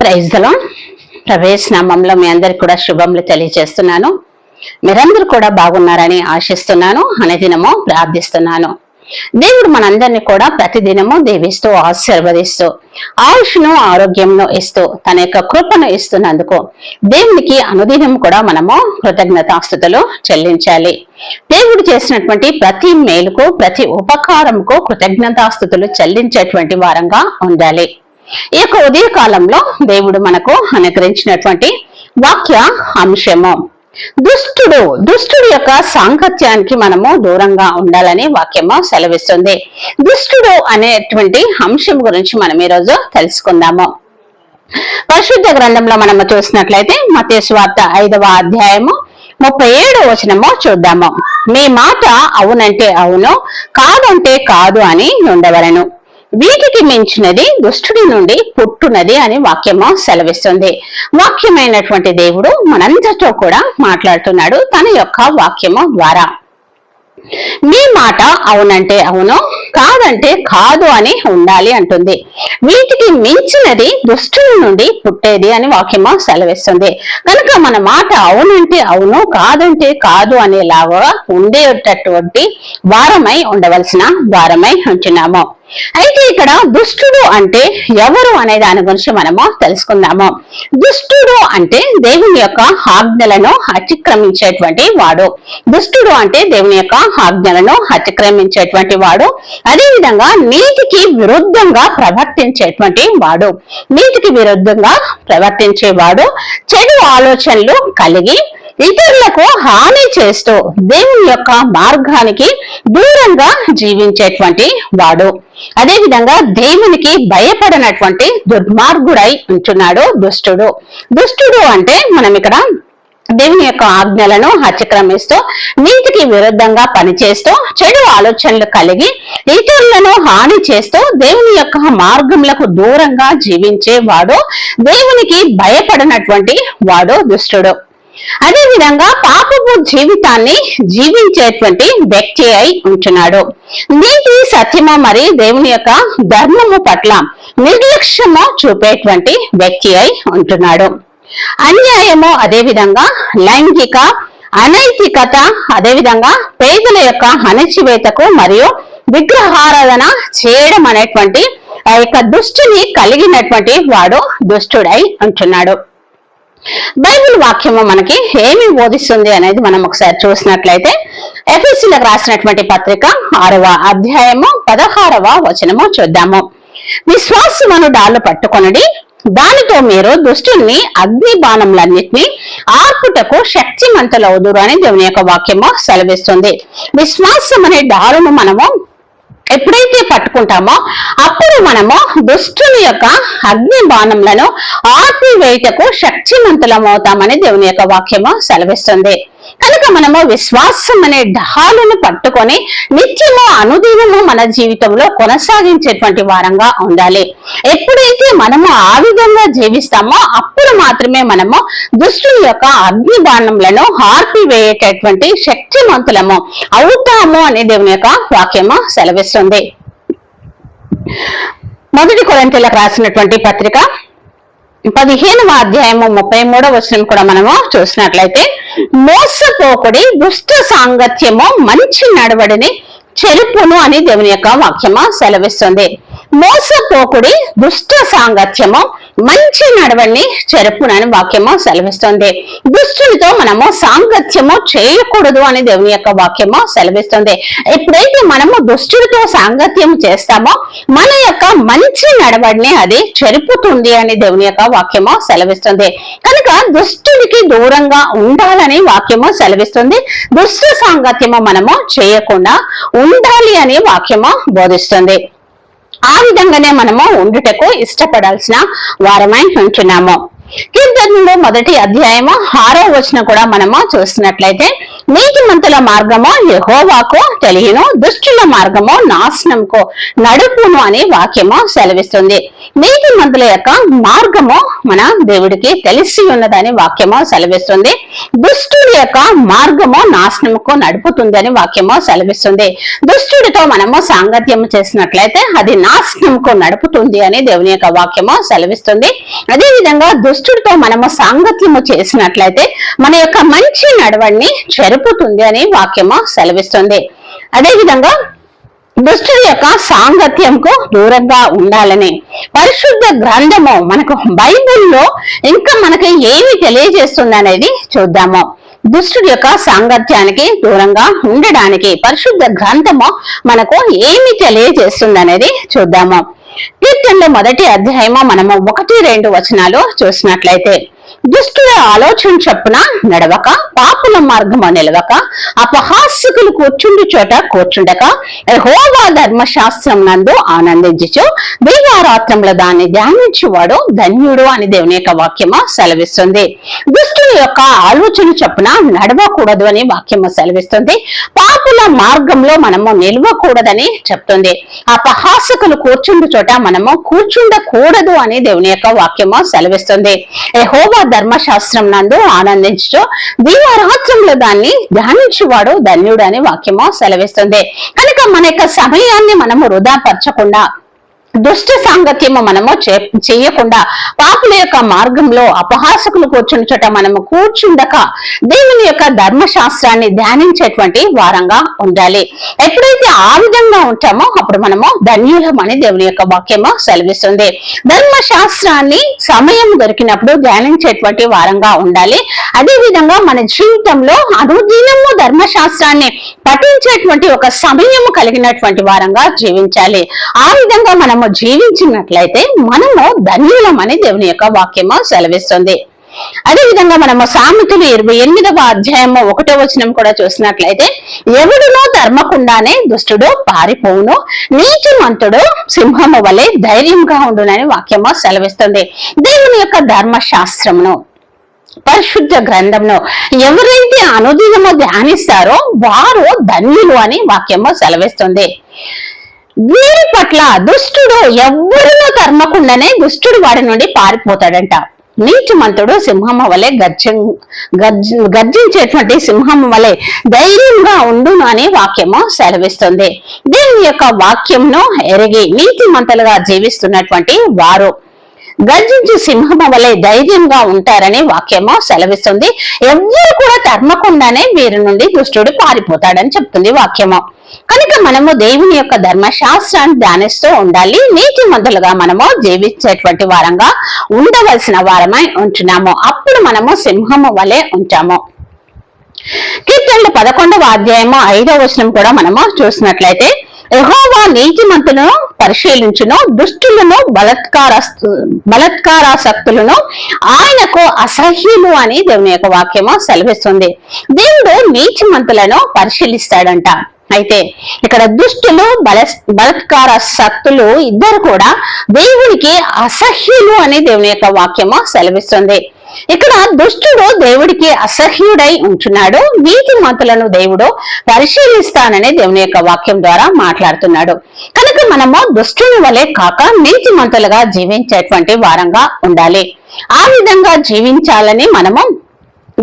Praise the lord. ప్రవేశ నామంలో మీ అందరికి కూడా శుభములు తెలియజేస్తున్నాను. మీరందరూ కూడా బాగున్నారని ఆశిస్తున్నాను. అనుదినము ప్రార్థిస్తున్నాను. దేవుడు మనందరినీ కూడా ప్రతిదినము దీవిస్తూ ఆశీర్వదిస్తూ ఆయుష్ను ఆరోగ్యంను ఇస్తూ తన యొక్క కృపను ఇస్తున్నందుకు దేవునికి అనుదినం కూడా మనము కృతజ్ఞతాస్తుతులు చెల్లించాలి. దేవుడు చేసినటువంటి ప్రతి మేలుకు ప్రతి ఉపకారముకు కృతజ్ఞతాస్తుతులు చెల్లించేటువంటి వారంగా ఉండాలి. ఈ యొక్క ఉదయ కాలంలో దేవుడు మనకు అనుగ్రహించినటువంటి వాక్య అంశము దుష్టుడు యొక్క సాంగత్యానికి మనము దూరంగా ఉండాలని వాక్యము సెలవిస్తుంది. దుష్టుడు అనేటువంటి అంశం గురించి మనం ఈరోజు తెలుసుకుందాము. పరిశుద్ధ గ్రంథంలో మనము చూసినట్లయితే మత్తయి సువార్త 5వ అధ్యాయము 37వ వచనము చూద్దాము. మీ మాట అవునంటే అవును, కాదంటే కాదు అని ఉండవలను. వీటికి మించినది దుష్టుడి నుండి పుట్టునది అని వాక్యము సెలవిస్తుంది. వాక్యమైనటువంటి దేవుడు మనందరితో కూడా మాట్లాడుతున్నాడు తన యొక్క వాక్యము ద్వారా. మీ మాట అవునంటే అవును, కాదంటే కాదు అని ఉండాలి అంటుంది. వీటికి మించినది దుష్టుని నుండి పుట్టేది అని వాక్యము సెలవిస్తుంది. కనుక మన మాట అవునంటే అవును, కాదంటే కాదు అనేలాగా ఉండేటటువంటి వారమై ఉండవలసిన వారమై ఉంటున్నాము. అయితే ఇక్కడ దుష్టుడు అంటే ఎవరు అనే దాని గురించి మనము తెలుసుకుందాము. దుష్టుడు అంటే దేవుని యొక్క ఆజ్ఞలను అతిక్రమించేటువంటి వాడు. దుష్టుడు అంటే దేవుని యొక్క ఆజ్ఞలను అతిక్రమించేటువంటి వాడు. అదేవిధంగా నీతికి విరుద్ధంగా ప్రవర్తించేటువంటి వాడు. నీతికి విరుద్ధంగా ప్రవర్తించేవాడు, చెడు ఆలోచనలు కలిగి ఇతరులకు హాని చేస్తూ దేవుని యొక్క మార్గానికి దూరంగా జీవించేటువంటి వాడు. అదేవిధంగా దేవునికి భయపడినటువంటి దుర్మార్గుడై ఉంటున్నాడు దుష్టుడు. దుష్టుడు అంటే మనం ఇక్కడ దేవుని యొక్క ఆజ్ఞలను అతిక్రమిస్తూ నీతికి విరుద్ధంగా పనిచేస్తూ చెడు ఆలోచనలు కలిగి ఇతరులను హాని చేస్తూ దేవుని యొక్క మార్గములకు దూరంగా జీవించేవాడు, దేవునికి భయపడినటువంటి వాడు దుష్టుడు. అదేవిధంగా పాపపు జీవితాన్ని జీవించేటువంటి వ్యక్తి అయి ఉంటున్నాడు. నీతి సత్యము మరి దేవుని యొక్క ధర్మము పట్ల నిర్లక్ష్యము చూపేటువంటి వ్యక్తి అయి ఉంటున్నాడు. అన్యాయము, అదేవిధంగా లైంగిక అనైతికత, అదేవిధంగా పేదల యొక్క అణచివేతకు మరియు విగ్రహారాధన చేయడం అనేటువంటి ఆ యొక్క దుష్టుని కలిగినటువంటి వాడు దుష్టుడై ఉంటున్నాడు. బైబిల్ వాక్యము మనకి ఏమి బోధిస్తుంది అనేది మనం ఒకసారి చూసినట్లయితే ఎఫెసీయులకు రాసినటువంటి పత్రిక 6వ అధ్యాయము 16వ వచనము చూద్దాము. విశ్వాసమును డాలు పట్టుకొనుడి, దానితో మీరు దుష్టుని అగ్ని బాణములన్నిటినీ ఆర్పుటకు శక్తిమంతులవుదురు అని దేవుని యొక్క వాక్యము సెలవిస్తుంది. విశ్వాసం అనే డాలును మనము ఎప్పుడైతే పట్టుకుంటామో అప్పుడు మనము దుష్టుని యొక్క అగ్ని బాణములను ఆర్పివేయుటకు శక్తిమంతులమవుతామని దేవుని యొక్క వాక్యము సెలవిస్తుంది. కనుక మనము విశ్వాసం అనే ఢాలును పట్టుకొని నిత్యము అనుదినము మన జీవితంలో కొనసాగించేటువంటి వారంగా ఉండాలి. ఎప్పుడైతే మనము ఆ విధంగా జీవిస్తామో అప్పుడు మాత్రమే మనము దుష్టుని యొక్క అగ్ని బాణములను ఆర్పివేయేటటువంటి శక్తిమంతులము అవుతాము అని దేవుని యొక్క వాక్యము సెలవిస్తుంది. 1 కొరింథీయులకు రాసినటువంటి పత్రిక 15వ అధ్యాయము 33వ వచనం కూడా మనము చూసినట్లయితే మోసపోకుడి, దుష్ట సాంగత్యము మంచి నడవడిని చెరుపును అని దేవుని యొక్క వాక్యము సెలవిస్తుంది. మోసపోకుడి, దుష్ట సాంగత్యము మంచి నడవడిని చెరుపునని వాక్యము సెలవిస్తుంది. దుష్టునితో మనము సాంగత్యము చేయకూడదు అని దేవుని యొక్క వాక్యము సెలవిస్తుంది. ఎప్పుడైతే మనము దుష్టుడితో సాంగత్యం చేస్తామో మన యొక్క మంచి నడవడిని అది చెరుపుతుంది అని దేవుని యొక్క వాక్యము సెలవిస్తుంది. కనుక దుష్టుడికి దూరంగా ఉండాలని వాక్యము సెలవిస్తుంది. దుష్ట సాంగత్యము మనము చేయకుండా ఉండాలి అని వాక్యము బోధిస్తుంది. ఆ విధంగానే మనము ఉండుటకు ఇష్టపడాల్సిన వారమై ఉంటున్నాము. కీర్తనలు 1వ అధ్యాయము 6వ వచనం కూడా మనము చూస్తున్నట్లయితే నీతిమంతుల మార్గము యెహోవాకు తెలియను, దుష్టుల మార్గము నాశనంకు నడుపును అని వాక్యము సెలవిస్తుంది. నీతిమంతుల యొక్క మార్గము మన దేవుడికి తెలిసి ఉన్నదని వాక్యము సెలవిస్తుంది. దుష్టుడి యొక్క మార్గము నాశనముకు నడుపుతుందని వాక్యము సెలవిస్తుంది. దుష్టుడితో మనము సాంగత్యం చేసినట్లయితే అది నాశనంకు నడుపుతుంది అని దేవుని యొక్క వాక్యము సెలవిస్తుంది. అదే విధంగా దుష్టుడితో మనము సాంగత్యము చేసినట్లయితే మన యొక్క మంచి నడవడిని చెరుపుతుంది అని వాక్యము సెలవిస్తుంది. అదే విధంగా దుష్టుడి యొక్క సాంగత్యంకు దూరంగా ఉండాలని పరిశుద్ధ గ్రంథము మనకు బైబిల్లో ఇంకా మనకి ఏమి తెలియజేస్తుంది అనేది చూద్దాము. దుష్టుడి యొక్క సాంగత్యానికి దూరంగా ఉండడానికి పరిశుద్ధ గ్రంథము మనకు ఏమి తెలియజేస్తుంది అనేది చూద్దాము. కీర్తనలో 1వ అధ్యాయము మనము 1-2 వచనాలు చూసినట్లయితే, దుష్టుల ఆలోచన చొప్పున నడవక, పాపుల మార్గము నిలవక, అపహాస్యకులు కూర్చుండి చోట కూర్చుండక, యెహోవా ధర్మశాస్త్రం నందు ఆనందించుచు దివారాత్రముల దాన్ని ధ్యానించువాడు ధన్యుడు అని దేవుని యొక్క వాక్యము సెలవిస్తుంది. దుష్టుల యొక్క ఆలోచన చొప్పున నడవకూడదు అని వాక్యము సెలవిస్తుంది. పాపుల మార్గంలో మనము నిలవకూడదని చెప్తుంది. అపహాస్యకులు కూర్చుండి చోట మనము కూర్చుండకూడదు అని దేవుని యొక్క వాక్యము సెలవిస్తుంది. యెహోవా ధర్మశాస్త్రం నందు ఆనందించు దీవారాత్రంలో దాన్ని ధ్యానించువాడు ధన్యుడు అని వాక్యము సెలవిస్తుంది. కనుక మన యొక్క సమయాన్ని మనము వృధా పరచకుండా, దుష్ట సాంగత్యము మనము చేయకుండా, పాపుల యొక్క మార్గంలో అపహాసకులు కూర్చుని చోట మనము కూర్చుండక దేవుని యొక్క ధర్మశాస్త్రాన్ని ధ్యానించేటువంటి వారంగా ఉండాలి. ఎప్పుడైతే ఆ విధంగా ఉంటామో అప్పుడు మనము ధన్యులమని దేవుని యొక్క వాక్యము సెలవిస్తుంది. ధర్మశాస్త్రాన్ని సమయం దొరికినప్పుడు ధ్యానించేటువంటి వారంగా ఉండాలి. అదే విధంగా మన జీవితంలో అనుదినము ధర్మశాస్త్రాన్ని పఠించేటువంటి ఒక సమయము కలిగినటువంటి వారంగా జీవించాలి. ఆ విధంగా మనము జీవించినట్లయితే మనము ధన్యులమని దేవుని యొక్క వాక్యము సెలవిస్తుంది. అదే విధంగా మనము సామెతలు 28వ అధ్యాయము 1వ వచనం కూడా చూసినట్లయితే, ఎవడునో ధర్మకుండానే దుష్టుడు పారిపోవును, నీతిమంతుడు సింహము వలె ధైర్యంగా ఉండునని వాక్యము సెలవిస్తుంది. దేవుని యొక్క ధర్మశాస్త్రమును, పరిశుద్ధ గ్రంథంను ఎవరైతే అనుదినము ధ్యానిస్తారో వారు ధన్యులు అని వాక్యము సెలవిస్తుంది. వీరి పట్ల దుష్టుడు ఎవరినో తరమకుండానే దుష్టుడు వాడి నుండి పారిపోతాడంట. నీతిమంతుడు సింహము వలె గర్జించేటువంటి సింహము వలె ధైర్యంగా ఉండును అని వాక్యము సెలవిస్తుంది. దేవుని యొక్క వాక్యంను ఎరిగి నీతిమంతులుగా జీవిస్తున్నటువంటి వారు గర్జించి సింహము వలె ధైర్యంగా ఉంటారని వాక్యము సెలవిస్తుంది. ఎవ్వరు కూడా తరమకుండానే వీరి నుండి దుష్టుడు పారిపోతాడని చెప్తుంది వాక్యము. కనుక మనము దేవుని యొక్క ధర్మశాస్త్రాన్ని ధ్యానిస్తూ ఉండాలి. నీతిమంతులుగా మనము జీవించేటువంటి వారంగా ఉండవలసిన వారమై ఉంటున్నాము. అప్పుడు మనము సింహము వలె ఉంటాము. కీర్తనలు 11వ అధ్యాయము 5వ వచనం కూడా మనము చూసినట్లయితే, యెహోవా నీతిమంతులను పరిశీలించును, దుష్టులను బలత్కారాసక్తులను ఆయనకు అసహ్యులు అని దేవుని యొక్క వాక్యము సెలవిస్తుంది. దేవుడు నీతిమంతులను పరిశీలిస్తాడంట. అయితే ఇక్కడ దుష్టులు బలత్కారాసక్తులు ఇద్దరు కూడా దేవునికి అసహ్యులు అని దేవుని యొక్క వాక్యము సెలవిస్తుంది. ఇక్కడ దుష్టుడు దేవుడికి అసహ్యుడై ఉంటున్నాడు, నీతిమంతులను దేవుడు పరిశీలిస్తానని దేవుని యొక్క వాక్యం ద్వారా మాట్లాడుతున్నాడు. కనుక మనము దుష్టుని వలె కాక నీతిమంతులుగా జీవించేటువంటి వారంగా ఉండాలి. ఆ విధంగా జీవించాలని మనము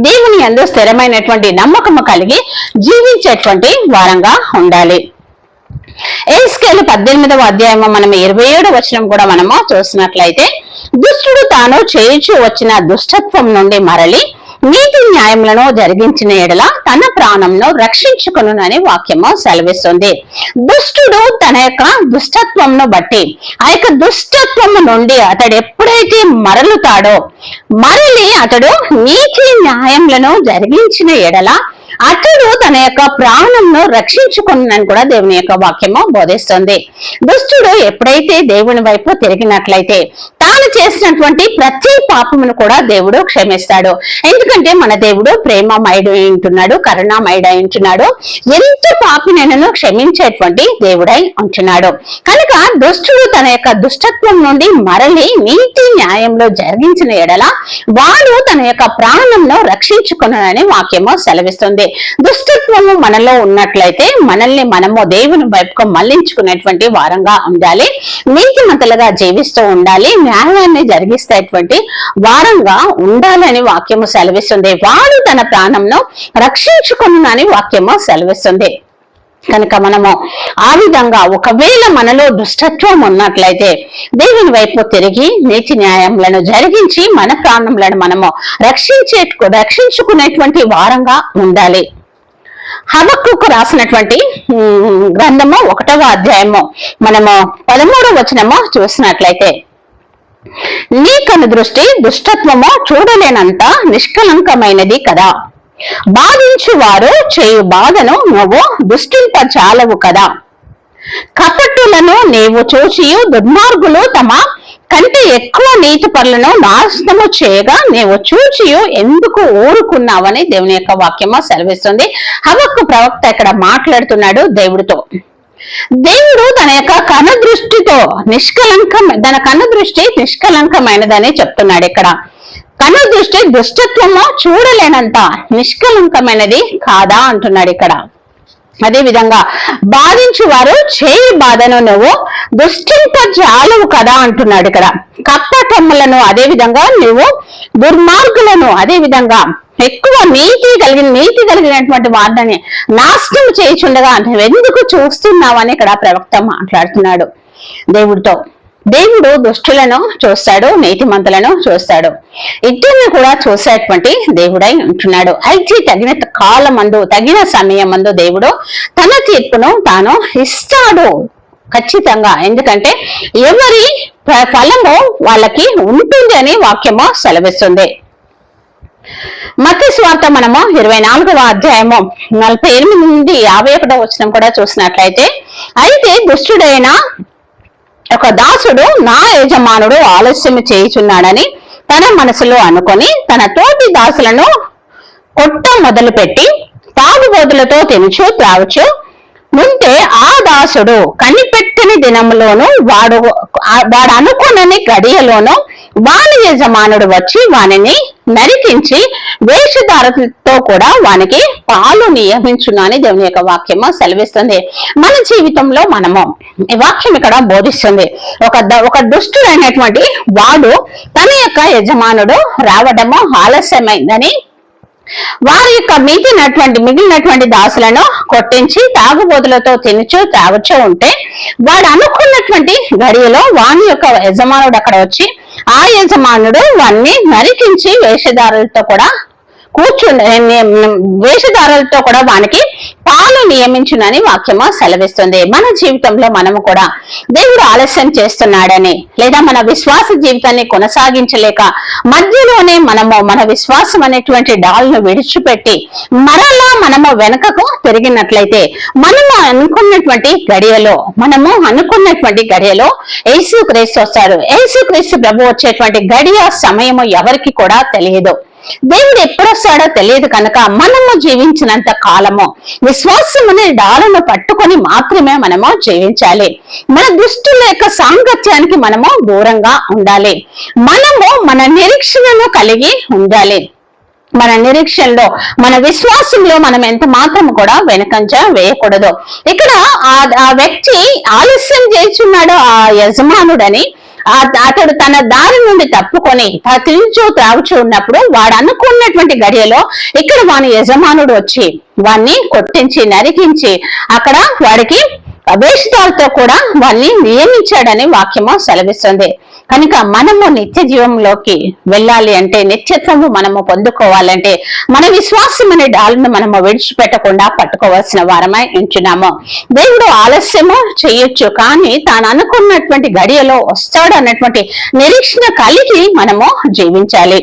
దేవుని యందు స్థిరమైనటువంటి నమ్మకము కలిగి జీవించేటువంటి వారంగా ఉండాలి. ఎహెజ్కేలు 18వ అధ్యాయము మనం 27వ వచనం కూడా మనము చూసినట్లయితే, దుష్టుడు తాను చేయుచు వచ్చిన దుష్టత్వం నుండి మరలి నీతి న్యాయములను జరిగించిన ఎడల తన ప్రాణంను రక్షించుకొనునని వాక్యము సెలవిస్తుంది. దుష్టుడు తన యొక్క దుష్టత్వంను బట్టి ఆ యొక్క దుష్టత్వము నుండి అతడు ఎప్పుడైతే మరలుతాడో, మరలి అతడు నీతి న్యాయములను జరిగించిన ఎడల అతడు తన యొక్క ప్రాణంను రక్షించుకున్నాను కూడా దేవుని యొక్క వాక్యము బోధిస్తుంది. దుష్టుడు ఎప్పుడైతే దేవుని వైపు తిరిగినట్లయితే తాను చేసినటువంటి ప్రతి పాపమును కూడా దేవుడు క్షమిస్తాడు. ఎందుకంటే మన దేవుడు ప్రేమమయుడై ఉంటున్నాడు, కరుణామయుడై ఉంటున్నాడు, ఎంత పాపినైనను క్షమించేటువంటి దేవుడై ఉంటున్నాడు. కనుక దుష్టుడు తన యొక్క దుష్టత్వం నుండి మరలి నీతి న్యాయంలో జరిగించిన ఎడల వాడు తన యొక్క ప్రాణంను రక్షించుకున్నానని వాక్యము సెలవిస్తుంది. దుష్టత్వము మనలో ఉన్నట్లయితే మనల్ని మనము దేవుని వైపుకు మళ్లించుకునేటువంటి వారంగా ఉండాలి, నీతిమంతులుగా జీవిస్తూ ఉండాలి, న్యాయాన్ని జరిగిస్తేటువంటి వారంగా ఉండాలని వాక్యము సెలవిస్తుంది. వాడు తన ప్రాణంను రక్షించుకున్నానని వాక్యము సెలవిస్తుంది. కనుక మనము ఆ విధంగా ఒకవేళ మనలో దుష్టత్వం ఉన్నట్లయితే దేవుని వైపు తిరిగి నీతి న్యాయములను జరిగించి మన ప్రాణములను మనము రక్షించుకునేటువంటి వారంగా ఉండాలి. హబక్కుకు రాసినటువంటి గ్రంథము 1వ అధ్యాయము మనము 13వ వచనము చూసినట్లయితే, నీ కను దృష్టి దుష్టత్వము చూడలేనంత నిష్కలంకమైనది కదా, బాధించు వారు చేయు బాధను నువ్వు దృష్టింపజాలవు కదా, కపటులను నీవు చూచియు దుర్మార్గులు తమ కంటే ఎక్కువ నీతి పరులను నాశనము చేయగా నీవు చూచియు ఎందుకు ఊరుకున్నావని దేవుని యొక్క వాక్యము సెలవిస్తుంది. హబక్కు ప్రవక్త ఇక్కడ మాట్లాడుతున్నాడు దేవుడితో. దేవుడు తన యొక్క కనుదృష్టితో తన కనుదృష్టి నిష్కలంకమైనదని చెప్తున్నాడు. ఇక్కడ కనుదృష్టి దుష్టత్వము చూడలేనంత నిష్కలంకమైనది కాదా అంటున్నాడు ఇక్కడ. అదే విధంగా బాధించు వారు చేయి బాధను నువ్వు దృష్టింపజాలవు కదా అంటున్నాడు ఇక్కడ. కపటములను అదే విధంగా నువ్వు దుర్మార్గులను అదే విధంగా ఎక్కువ నీతి కలిగినటువంటి వారిని నాశనం చేయుచుండగా నువ్వెందుకు చూస్తున్నావని ఇక్కడ ప్రవక్త మాట్లాడుతున్నాడు దేవుడితో. దేవుడు దుష్టులను చూస్తాడు, నీతిమంతులను చూస్తాడు, ఇద్దరిని కూడా చూసేటువంటి దేవుడై ఉంటున్నాడు. అయితే తగిన కాలమందు తగిన సమయమందు దేవుడు తన తీర్పును తాను ఇస్తాడు ఖచ్చితంగా. ఎందుకంటే ఎవరి ఫలము వాళ్ళకి ఉంటుంది అని వాక్యము సెలవిస్తుంది. మత్తయి సువార్త మనము 24వ అధ్యాయము 48 నుండి 51వ వచనం కూడా చూసినట్లయితే, అయితే దుష్టుడైన ఒక దాసుడు నా యజమానుడు ఆలస్యం చేయుచున్నాడని తన మనసులో అనుకొని తన తోటి దాసులను కొట్ట మొదలుపెట్టి తాగుబోతులతో తినుచు త్రాగుచు ఉంటే ఆ దాసుడు కనిపెట్టని దినములోను వాడు అనుకునని గడియలోను వాని యజమానుడు వచ్చి వానిని నరికించి వేషధారతో కూడా వానికి పాలు నియమించునని దేవుని యొక్క వాక్యము సెలవిస్తుంది. మన జీవితంలో మనము ఈ వాక్యం ఇక్కడ బోధిస్తుంది. ఒక దుష్టుడైనటువంటి వాడు తన యొక్క యజమానుడు రావడము ఆలస్యమైందని వారి యొక్క మిగిలినటువంటి దాసులను కొట్టించి తాగుబోతులతో తినుచు తాగుచూ ఉంటే వాడు అనుకున్నటువంటి గడియలో వాని యొక్క యజమానుడు అక్కడ వచ్చి ఆ యజమానుడు వాన్ని నరికించి వేషధారులతో కూడా వానికి పాలు నియమించునని వాక్యము సెలవిస్తుంది. మన జీవితంలో మనము కూడా దేవుడు ఆలస్యం చేస్తున్నాడని లేదా మన విశ్వాస జీవితాన్ని కొనసాగించలేక మధ్యలోనే మనము మన విశ్వాసం అనేటువంటి డాల్ను విడిచిపెట్టి మరలా మనము వెనుకకు తిరిగినట్లయితే మనము అనుకున్నటువంటి గడియలో యేసుక్రీస్తు వస్తారు. యేసుక్రీస్తు ప్రభు వచ్చేటువంటి గడియ సమయము ఎవరికి కూడా తెలియదు. దేవుడు ఎప్పుడు వస్తాడో తెలియదు కనుక మనము జీవించినంత కాలము విశ్వాసం అనే డాలను పట్టుకొని మాత్రమే మనము జీవించాలి. మన దుష్టుల యొక్క సాంగత్యానికి మనము దూరంగా ఉండాలి. మనము మన నిరీక్షణను కలిగి ఉండాలి. మన నిరీక్షణలో మన విశ్వాసంలో మనం ఎంత మాత్రం కూడా వెనకంజ వేయకూడదు. ఇక్కడ ఆ వ్యక్తి ఆలస్యం చేస్తున్నాడు ఆ యజమానుడని అతడు తన దారి నుండి తప్పుకొని తిరుగుచూ త్రాగుచూ ఉన్నప్పుడు వాడు అనుకున్నటువంటి గడియలో ఇక్కడ వాని యజమానుడు వచ్చి వాణ్ణి కొట్టించి నరికించి అక్కడ వాడికి వేషధాలతో కూడా వాణ్ణి నియమించాడని వాక్యము సెలవిస్తుంది. కనుక మనము నిత్య జీవంలోకి వెళ్ళాలి అంటే, నిత్యత్వము మనము పొందుకోవాలంటే మన విశ్వాసం అనే డాలును మనము విడిచిపెట్టకుండా పట్టుకోవాల్సిన వారమై ఉంటున్నాము. దేవుడు ఆలస్యము చేయొచ్చు, కానీ తాను అనుకున్నటువంటి గడియలో వస్తాడు అన్నటువంటి నిరీక్షణ కలిగి మనము జీవించాలి.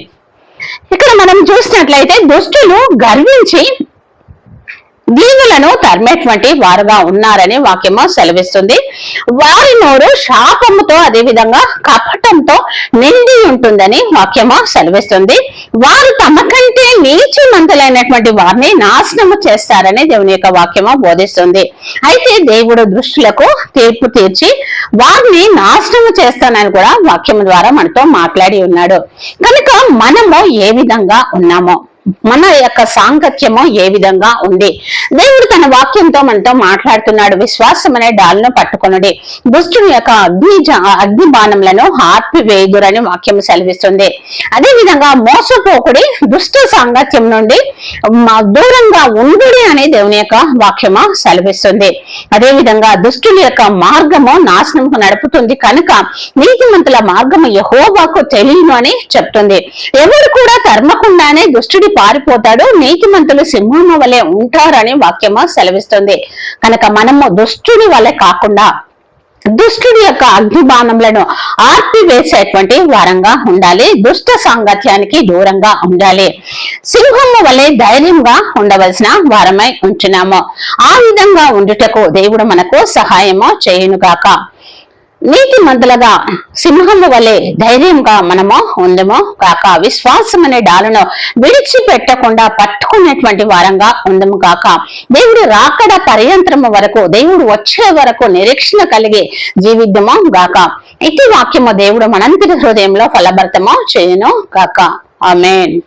ఇక్కడ మనం చూసినట్లయితే దుష్టులు గర్వించి దీవులను తరిమేటువంటి వారుగా ఉన్నారని వాక్యము సెలవిస్తుంది. వారి నోరు శాపముతో అదే విధంగా కపటంతో నిండి ఉంటుందని వాక్యము సెలవిస్తుంది. వారు తమ కంటే నీతిమంతులైనటువంటి వారిని నాశనము చేస్తారని దేవుని యొక్క వాక్యము బోధిస్తుంది. అయితే దేవుడు దృష్టిలకు తీర్పు తీర్చి వారిని నాశనము చేస్తానని కూడా వాక్యం ద్వారా మనతో మాట్లాడి ఉన్నాడు. కనుక మనము ఏ విధంగా ఉన్నామో, మన యొక్క సాంగత్యము ఏ విధంగా ఉంది, దేవుడు తన వాక్యంతో మనతో మాట్లాడుతున్నాడు. విశ్వాసం అనే డాల్ను పట్టుకొనుడి, దుష్టుని యొక్క అగ్ని బాణములను ఆర్పివేయుదురని వాక్యం సెలవిస్తుంది. అదే విధంగా మోసపోకుడి, దుష్ట సాంగత్యం నుండి దూరంగా ఉండుడి అని దేవుని యొక్క వాక్యము సెలవిస్తుంది. అదే విధంగా దుష్టుని యొక్క మార్గము నాశనముకు నడుపుతుంది కనుక నీతిమంతుల మార్గము యెహోవాకు తెలియను అని చెప్తుంది. ఎవరు కూడా తరమకుండానే దుష్టుడి పారిపోతాడు, నీతిమంతులు సింహము వలె ఉంటారని వాక్యము సెలవిస్తుంది. కనుక మనము దుష్టుడి వలె కాకుండా దుష్టుడి యొక్క అగ్నిబాణములను ఆర్పివేసేటువంటి వారంగా ఉండాలి. దుష్ట సాంగత్యానికి దూరంగా ఉండాలి. సింహము వలె ధైర్యంగా ఉండవలసిన వారమై ఉంచున్నాము. ఆ విధంగా ఉండుటకు దేవుడు మనకు సహాయము చేయునుగాక. నీతిమంతులుగా సింహము వలె ధైర్యంగా మనము ఉందము కాక, విశ్వాసం అనే డాలను విడిచిపెట్టకుండా పట్టుకునేటువంటి వారంగా ఉందము కాక, దేవుడు రాకడ పర్యంతరము వరకు, దేవుడు వచ్చే వరకు నిరీక్షణ కలిగి జీవిద్యము గాక. ఇటు వాక్యము దేవుడు మనందరి హృదయంలో ఫలభరితము చేయును గాక. ఆమేన్.